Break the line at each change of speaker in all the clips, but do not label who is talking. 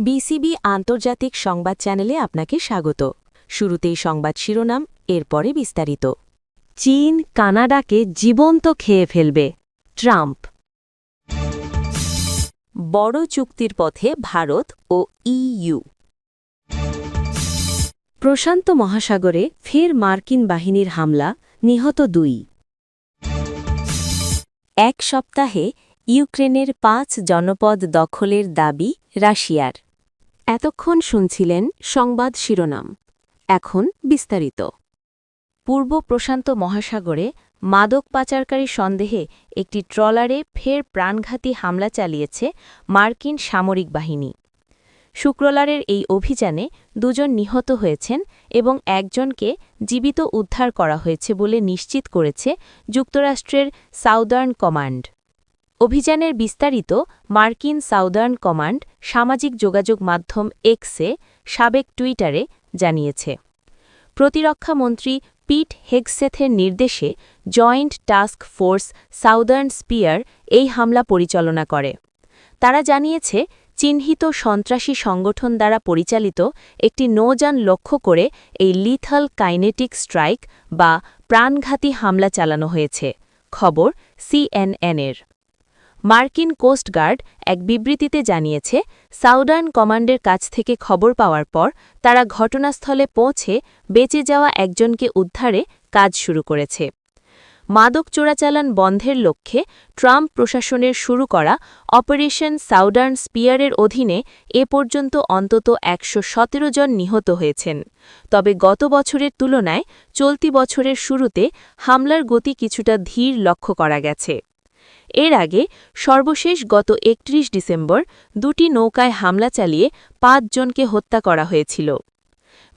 BCB আন্তর্জাতিক সংবাদ চ্যানেলে আপনাকে স্বাগত। শুরুতেই সংবাদ শিরোনাম, এরপরে বিস্তারিত। চীন কানাডাকে জীবন্ত খেয়ে ফেলবে, ট্রাম্প। বড় চুক্তির পথে ভারত ও ইইউ। প্রশান্ত মহাসাগরে ফের মার্কিন বাহিনীর হামলা, নিহত 2। এক সপ্তাহে ইউক্রেনের 5 জনপদ দখলের দাবি রাশিয়ার। এতক্ষণ শুনছিলেন সংবাদ শিরোনাম, এখন বিস্তারিত। পূর্ব প্রশান্ত মহাসাগরে মাদক পাচারকারী সন্দেহে একটি ট্রলারে ফের প্রাণঘাতী হামলা চালিয়েছে মার্কিন সামরিক বাহিনী। শুক্রবারের এই অভিযানে 2 জন নিহত হয়েছেন এবং একজনকে জীবিত উদ্ধার করা হয়েছে বলে নিশ্চিত করেছে যুক্তরাষ্ট্রের সাউদার্ন কমান্ড। অভিযানের বিস্তারিত মার্কিন সাউদার্ন কমান্ড সামাজিক যোগাযোগ মাধ্যম এক্সে, সাবেক টুইটারে জানিয়েছে। প্রতিরক্ষামন্ত্রী পিট হেগসেথের নির্দেশে joint task force southern spear এই হামলা পরিচালনা করে। তারা জানিয়েছে, চিহ্নিত সন্ত্রাসী সংগঠন দ্বারা পরিচালিত একটি নৌযান লক্ষ্য করে এই লিথাল কাইনেটিক স্ট্রাইক বা প্রাণঘাতী হামলা চালানো হয়েছে। খবর সিএনএনের। মার্কিন কোস্টগার্ড এক বিবৃতিতে জানিয়েছে, সাউদার্ন কমান্ডের কাছ থেকে খবর পাওয়ার পর তারা ঘটনাস্থলে পৌঁছে বেঁচে যাওয়া একজনকে উদ্ধারে কাজ শুরু করেছে। মাদক চোরাচালান বন্ধের লক্ষ্যে ট্রাম্প প্রশাসনের শুরু করা অপারেশন সাউদার্ন স্পিয়ারের অধীনে এ পর্যন্ত অন্তত 117 জন নিহত হয়েছেন। তবে গত বছরের তুলনায় চলতি বছরের শুরুতে হামলার গতি কিছুটা ধীর লক্ষ্য করা গেছে। এর আগে সর্বশেষ গত 31 ডিসেম্বর 2টি নৌকায় হামলা চালিয়ে 5 জনকে হত্যা করা হয়েছিল।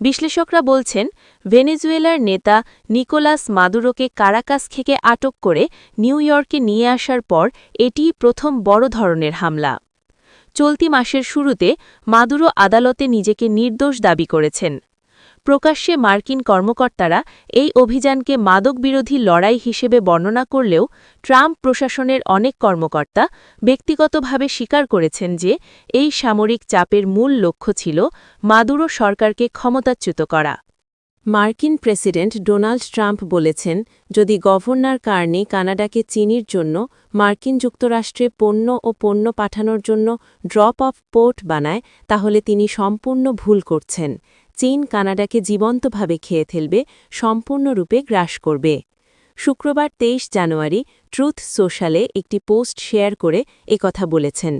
বিশ্লেষকরা বলছেন, ভেনেজুয়েলার নেতা নিকোলাস মাদুরোকে কারাকাস থেকে আটক করে নিউ ইয়র্কে নিয়ে আসার পর এটিই প্রথম বড় ধরনের হামলা। চলতি মাসের শুরুতে মাদুরো আদালতে নিজেকে নির্দোষ দাবি করেছেন। প্রকাশ্যে মার্কিন কর্মকর্তারা এই অভিযানকে মাদকবিরোধী লড়াই হিসেবে বর্ণনা করলেও ট্রাম্প প্রশাসনের অনেক কর্মকর্তা ব্যক্তিগতভাবে স্বীকার করেছেন যে এই সামরিক চাপের মূল লক্ষ্য ছিল মাদুরো সরকারকে ক্ষমতাচ্যুত করা। মার্কিন প্রেসিডেন্ট ডোনাল্ড ট্রাম্প বলেছেন, যদি গভর্নর কার্নি কানাডাকে চীনের জন্য মার্কিন যুক্তরাষ্ট্রে পণ্য ও পণ্য পাঠানোর জন্য ড্রপ অফ পোর্ট বানায়, তাহলে তিনি সম্পূর্ণ ভুল করছেন। চীন কানাডাকে জীবন্তভাবে খেয়ে ফেলবে, সম্পূর্ণরূপে গ্রাস করবে। শুক্রবার 23 জানুয়ারি ট্রুথ সোশ্যালে একটি পোস্ট শেয়ার করে একথা বলেছেন।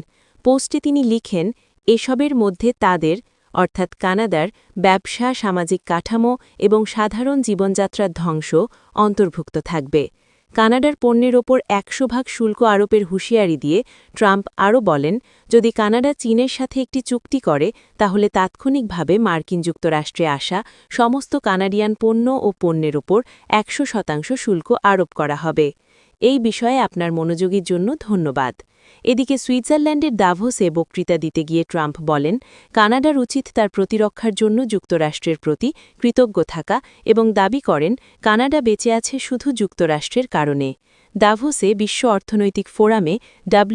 পোস্টে তিনি লিখেন, এসবের মধ্যে তাদের অর্থাৎ কানাডার ব্যবসা, সামাজিক কাঠামো এবং সাধারণ জীবনযাত্রার ধ্বংস অন্তর্ভুক্ত থাকবে। কানাডার পণ্যের ওপর 100% শুল্ক আরোপের হুঁশিয়ারি দিয়ে ট্রাম্প আরও বলেন, যদি কানাডা চীনের সাথে একটি চুক্তি করে তাহলে তাৎক্ষণিকভাবে মার্কিন যুক্তরাষ্ট্রে আসা সমস্ত কানাডিয়ান পণ্য ও পণ্যের ওপর 100% শুল্ক আরোপ করা হবে। এই বিষয়ে আপনার মনোযোগের জন্য ধন্যবাদ। এদিকে সুইজারল্যান্ডের দাভোসে বক্তৃতা দিতে গিয়ে ট্রাম্প বলেন, কানাডার উচিত তার প্রতিরক্ষার জন্য যুক্তরাষ্ট্রের প্রতি কৃতজ্ঞ থাকা এবং দাবি করেন, কানাডা বেঁচে আছে শুধু যুক্তরাষ্ট্রের কারণে। দাভোসে বিশ্ব অর্থনৈতিক ফোরামে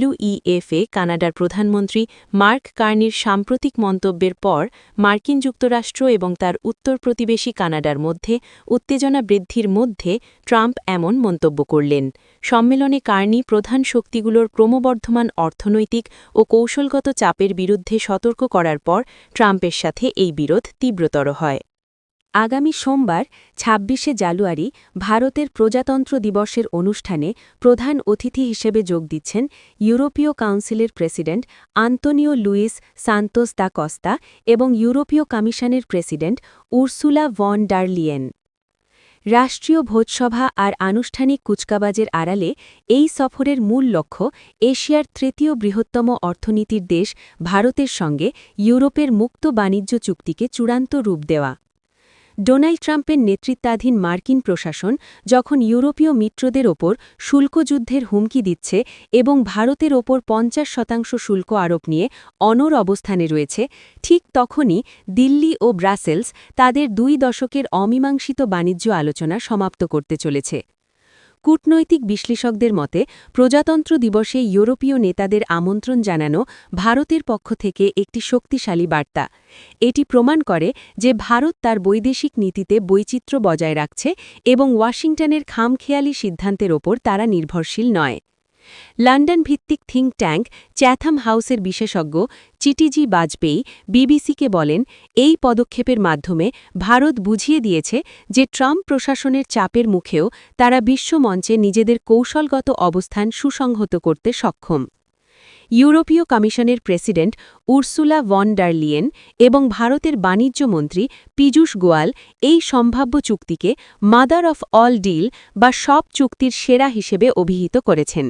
WEF-এ কানাডার প্রধানমন্ত্রী মার্ক কার্নির সাম্প্রতিক মন্তব্যের পর মার্কিন যুক্তরাষ্ট্র এবং তার উত্তর প্রতিবেশী কানাডার মধ্যে উত্তেজনা বৃদ্ধির মধ্যে ট্রাম্প এমন মন্তব্য করলেন। সম্মেলনে কার্নি প্রধান শক্তিগুলোর ক্রমবর্ধমান অর্থনৈতিক ও কৌশলগত চাপের বিরুদ্ধে সতর্ক করার পর ট্রাম্পের সাথে এই বিরোধ তীব্রতর হয়। আগামী সোমবার 26শে জানুয়ারি ভারতের প্রজাতন্ত্র দিবসের অনুষ্ঠানে প্রধান অতিথি হিসেবে যোগ দিচ্ছেন ইউরোপীয় কাউন্সিলের president Antonio Luis Santos da Costa এবং ইউরোপীয় কমিশনের president Ursula von der Leyen. রাষ্ট্রীয় ভোজসভা আর আনুষ্ঠানিক কুচকাবাজের আড়ালে এই সফরের মূল লক্ষ্য এশিয়ার 3য় বৃহত্তম অর্থনীতির দেশ ভারতের সঙ্গে ইউরোপের মুক্ত বাণিজ্য চুক্তিকে চূড়ান্ত রূপ দেওয়া। ডোনাল্ড ট্রাম্পের নেতৃত্বাধীন মার্কিন প্রশাসন যখন ইউরোপীয় মিত্রদের ওপর শুল্কযুদ্ধের হুমকি দিচ্ছে এবং ভারতের ওপর 50% শুল্ক আরোপ নিয়ে অনড় অবস্থানে রয়েছে, ঠিক তখনই দিল্লি ও ব্রাসেলস তাদের 2 দশকের অমীমাংসিত বাণিজ্য আলোচনা সমাপ্ত করতে চলেছে। কূটনৈতিক বিশ্লেষকদের মতে প্রজাতন্ত্র দিবসে ইউরোপীয় নেতাদের আমন্ত্রণ জানানো ভারতের পক্ষ থেকে একটি শক্তিশালী বার্তা। এটি প্রমাণ করে যে ভারত তার বৈদেশিক নীতিতে বৈচিত্র্য বজায় রাখছে এবং ওয়াশিংটনের খামখেয়ালি সিদ্ধান্তের ওপর তারা নির্ভরশীল নয়। লন্ডন ভিত্তিক থিঙ্ক ট্যাঙ্ক চ্যাথাম হাউসের বিশেষজ্ঞ চিটিজি বাজপেয়ী বিবিসিকে বলেন, এই পদক্ষেপের মাধ্যমে ভারত বুঝিয়ে দিয়েছে যে ট্রাম্প প্রশাসনের চাপের মুখেও তারা বিশ্বমঞ্চে নিজেদের কৌশলগত অবস্থান সুসংহত করতে সক্ষম। ইউরোপীয় কমিশনের president Ursula von der Leyen এবং ভারতের বাণিজ্য মন্ত্রী পীযূষ গোয়াল এই সম্ভাব্য চুক্তিকে মাদার অফ অল ডিল বা সব চুক্তির সেরা হিসেবে অভিহিত করেছেন।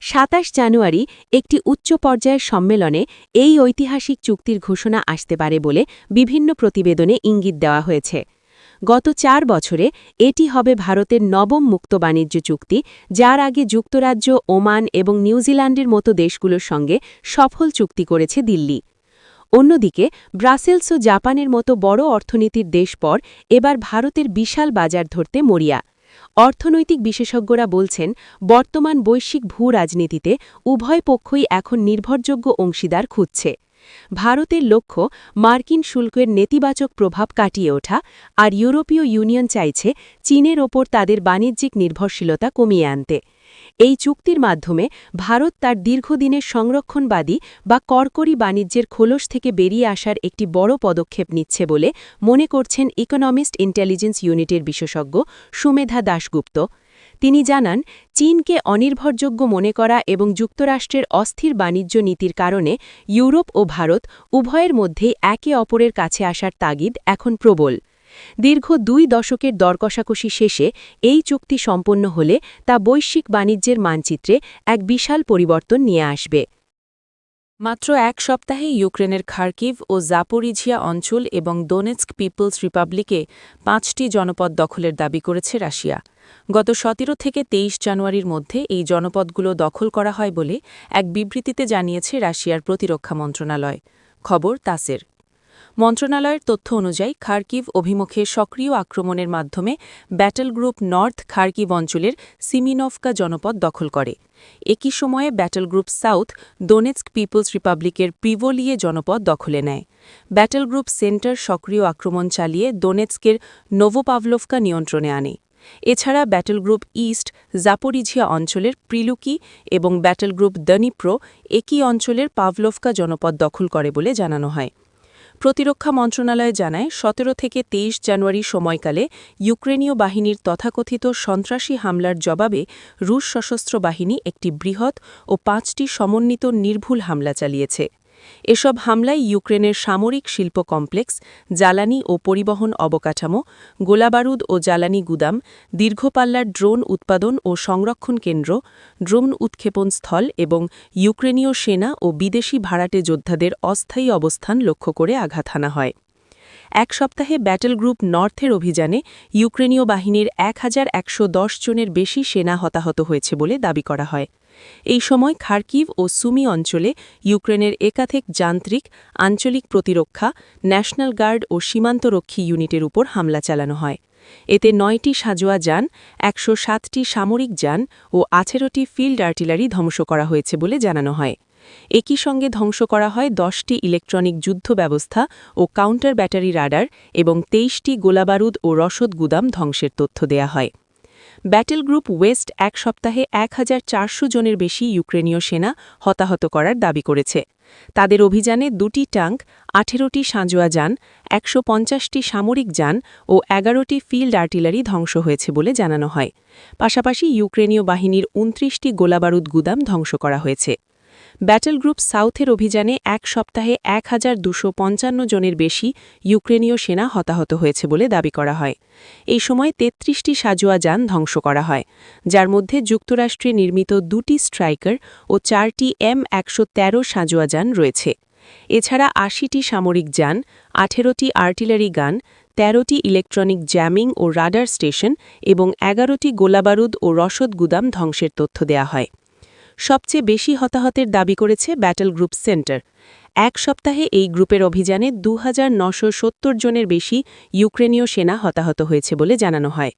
২৭ জানুয়ারি একটি উচ্চ পর্যায়ের সম্মেলনে এই ঐতিহাসিক চুক্তির ঘোষণা আসতে পারে বলে বিভিন্ন প্রতিবেদনে ইঙ্গিত দেওয়া হয়েছে। গত ৪ বছরে এটি হবে ভারতের নবম মুক্ত বাণিজ্য চুক্তি, যার আগে যুক্তরাজ্য, ওমান এবং নিউজিল্যান্ডের মতো দেশগুলোর সঙ্গে সফল চুক্তি করেছে দিল্লি। অন্যদিকে ব্রাসেলস ও জাপানের মতো বড় অর্থনীতির দেশ পর এবার ভারতের বিশাল বাজার ধরতে মরিয়া। অর্থনৈতিক বিশেষজ্ঞরা বলছেন, বর্তমান বৈশ্বিক ভূ-রাজনীতিতে উভয় পক্ষই এখন নির্ভরযোগ্য অংশীদার খুঁজছে। ভারতের লক্ষ্য মার্কিন শুল্কের নেতিবাচক প্রভাব কাটিয়ে ওঠা, আর ইউরোপীয় ইউনিয়ন চাইছে চীনের ওপর তাদের বাণিজ্যিক নির্ভরশীলতা কমিয়ে আনতে। এই চুক্তির মাধ্যমে ভারত তার দীর্ঘদিনের সংরক্ষণবাদী বা করকরি বাণিজ্যের খোলস থেকে বেরিয়ে আসার একটি বড় পদক্ষেপ নিচ্ছে বলে মনে করছেন ইকোনমিস্ট ইন্টেলিজেন্স ইউনিটের বিশেষজ্ঞ সুমেধা দাশগুপ্ত। তিনি জানান, চীনকে অনির্ভরযোগ্য মনে করা এবং যুক্তরাষ্ট্রের অস্থির বাণিজ্য নীতির কারণে ইউরোপ ও ভারত উভয়ের মধ্যেই একে অপরের কাছে আসার তাগিদ এখন প্রবল। দীর্ঘ ২ দশকের দরকষাকষি শেষে এই চুক্তি সম্পন্ন হলে তা বৈশ্বিক বাণিজ্যের মানচিত্রে এক বিশাল পরিবর্তন নিয়ে আসবে।
মাত্র এক সপ্তাহে ইউক্রেনের খার্কিভ ও জাপোরিঝিয়া অঞ্চল এবং দোনেৎস্ক পিপলস রিপাবলিকে ৫টি জনপদ দখলের দাবি করেছে রাশিয়া। গত ১৭ থেকে ২৩ জানুয়ারির মধ্যে এই জনপদগুলো দখল করা হয় বলে এক বিবৃতিতে জানিয়েছে রাশিয়ার প্রতিরক্ষা মন্ত্রণালয়। খবর তাসের। মন্ত্রণালয়ের তথ্য অনুযায়ী খার্কিভ অভিমুখে সক্রিয় আক্রমণের মাধ্যমে ব্যাটল গ্রুপ নর্থ খার্কিভ অঞ্চলের সিমিনভকা জনপদ দখল করে। একই সময়ে battle group south Donetsk people's রিপাবলিকের প্রিভোলিয়ে জনপদ দখলে নেয়। ব্যাটল গ্রুপ সেন্টার সক্রিয় আক্রমণ চালিয়ে দোনেৎস্কের নোভোপাভলোভকা নিয়ন্ত্রণে আনে। এছাড়া ব্যাটল গ্রুপ ইস্ট জাপোরিঝিয়া অঞ্চলের প্রিলুকি এবং ব্যাটল গ্রুপ দনিপ্রো একই অঞ্চলের পাভলোভকা জনপদ দখল করে বলে জানানো হয়। প্রতিরক্ষা মন্ত্রণালয় জানায়, ১৭ থেকে ২৩ জানুয়ারি সময়কালে ইউক্রেনীয় বাহিনীর তথাকথিত সন্ত্রাসী হামলার জবাবে রুশ সশস্ত্র বাহিনী একটি বৃহৎ ও ৫টি সমন্বিত নির্ভুল হামলা চালিয়েছে। এসব হামলায় ইউক্রেনের সামরিক শিল্প কমপ্লেক্স, জ্বালানি ও পরিবহন অবকাঠামো, গোলাবারুদ ও জ্বালানি গুদাম, দীর্ঘপাল্লার ড্রোন উৎপাদন ও সংরক্ষণ কেন্দ্র, ড্রোন উৎক্ষেপণ স্থল এবং ইউক্রেনীয় সেনা ও বিদেশি ভাড়াটে যোদ্ধাদের অস্থায়ী অবস্থান লক্ষ্য করে আঘাত হানা হয়। এক সপ্তাহে ব্যাটল গ্রুপ নর্থের অভিযানে ইউক্রেনীয় বাহিনীর ১,১১০ জনের বেশি সেনা হতাহত হয়েছে বলে দাবি করা হয়। এই সময় খার্কিভ ও সুমি অঞ্চলে ইউক্রেনের একাধিক যান্ত্রিক, আঞ্চলিক প্রতিরক্ষা, ন্যাশনাল গার্ড ও সীমান্তরক্ষী ইউনিটের উপর হামলা চালানো হয়। এতে ৯টি সাঁজোয়া যান, ১০৭টি সামরিক যান ও ১৮টি ফিল্ড আর্টিলারি ধ্বংস করা হয়েছে বলে জানানো হয়। একই সঙ্গে ধ্বংস করা হয় ১০টি ইলেকট্রনিক যুদ্ধ ব্যবস্থা ও কাউন্টার ব্যাটারি রাডার এবং ২৩টি গোলাবারুদ ও রসদ গুদাম ধ্বংসের তথ্য দেয়া হয়। ব্যাটল গ্রুপ ওয়েস্ট এক সপ্তাহে ১,৪০০ জনের বেশি ইউক্রেনীয় সেনা হতাহত করার দাবি করেছে। তাদের অভিযানে ২টি ট্যাঙ্ক, ১৮টি সাঁজোয়া যান, ১৫০টি সামরিক যান ও ১১টি ফিল্ড আর্টিলারি ধ্বংস হয়েছে বলে জানানো হয়। পাশাপাশি ইউক্রেনীয় বাহিনীর ২৯টি গোলাবারুদ গুদাম ধ্বংস করা হয়েছে। ব্যাটল গ্রুপ সাউথের অভিযানে এক সপ্তাহে ১,২৫৫ জনের বেশি ইউক্রেনীয় সেনা হতাহত হয়েছে বলে দাবি করা হয়। এই সময় ৩৩টি সাঁজোয়া যান ধ্বংস করা হয়, যার মধ্যে যুক্তরাষ্ট্রে নির্মিত ২টি স্ট্রাইকার ও ৪টি M১১৩ সাঁজোয়া যান রয়েছে। এছাড়া ৮০টি সামরিক যান, ১৮টি আর্টিলারি গান, ১৩টি ইলেকট্রনিক জ্যামিং ও রাডার স্টেশন এবং ১১টি গোলাবারুদ ও রসদ গুদাম ধ্বংসের তথ্য দেয়া হয়। সবচেয়ে বেশি হতাহতের দাবি করেছে ব্যাটল গ্রুপ সেন্টার। এক সপ্তাহে এই গ্রুপের অভিযানে 2970 জনের বেশি ইউক্রেনীয় সেনা হতাহত হয়েছে বলে জানানো হয়।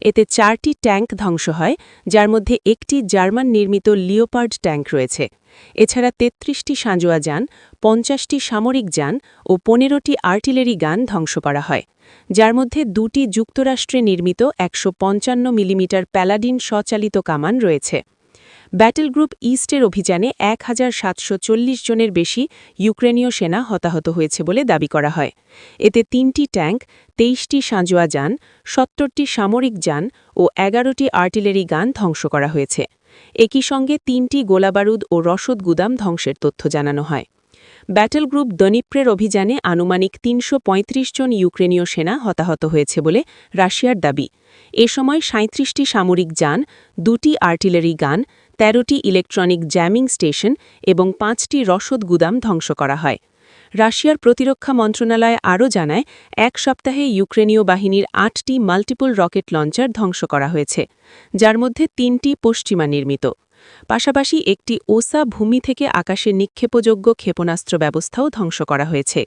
এতে 4টি ট্যাঙ্ক ধ্বংস হয়, যার মধ্যে একটি জার্মান নির্মিত লিওপার্ড ট্যাঙ্ক রয়েছে। এছাড়া 33টি সাঁজোয়া যান, 50টি সামরিক যান ও 15টি আর্টিলারি গান ধ্বংস করা হয়, যার মধ্যে 2টি যুক্তরাষ্ট্রে নির্মিত 155 মিলিমিটার প্যালাডিন স্বচালিত কামান রয়েছে। ব্যাটল গ্রুপ ইস্টের অভিযানে 1740 জনের বেশি ইউক্রেনীয় সেনা হতাহত হয়েছে বলে দাবি করা হয়। এতে 3টি ট্যাঙ্ক, 23টি সাঁজোয়া যান, 70টি সামরিক যান ও 11টি আর্টিলারি গান ধ্বংস করা হয়েছে। একই সঙ্গে 3টি গোলাবারুদ ও রসদ গুদাম ধ্বংসের তথ্য জানানো হয়। ব্যাটল গ্রুপ দনিপ্রের অভিযানে আনুমানিক 335 জন ইউক্রেনীয় সেনা হতাহত হয়েছে বলে রাশিয়ার দাবি। এ সময় 37টি সামরিক যান, 2টি আর্টিলারি গান, 13টি ইলেকট্রনিক জ্যামিং স্টেশন এবং 5টি রসদ গুদাম ধ্বংস করা হয়। রাশিয়ার প্রতিরক্ষা মন্ত্রণালয় আরও জানায়, এক সপ্তাহে ইউক্রেনীয় বাহিনীর 8টি মাল্টিপল রকেট লঞ্চার ধ্বংস করা হয়েছে, যার মধ্যে 3টি পশ্চিমা নির্মিত। পাশাপাশি একটি ওসা ভূমি থেকে আকাশে নিক্ষেপযোগ্য ক্ষেপণাস্ত্র ব্যবস্থাও ধ্বংস করা হয়েছে।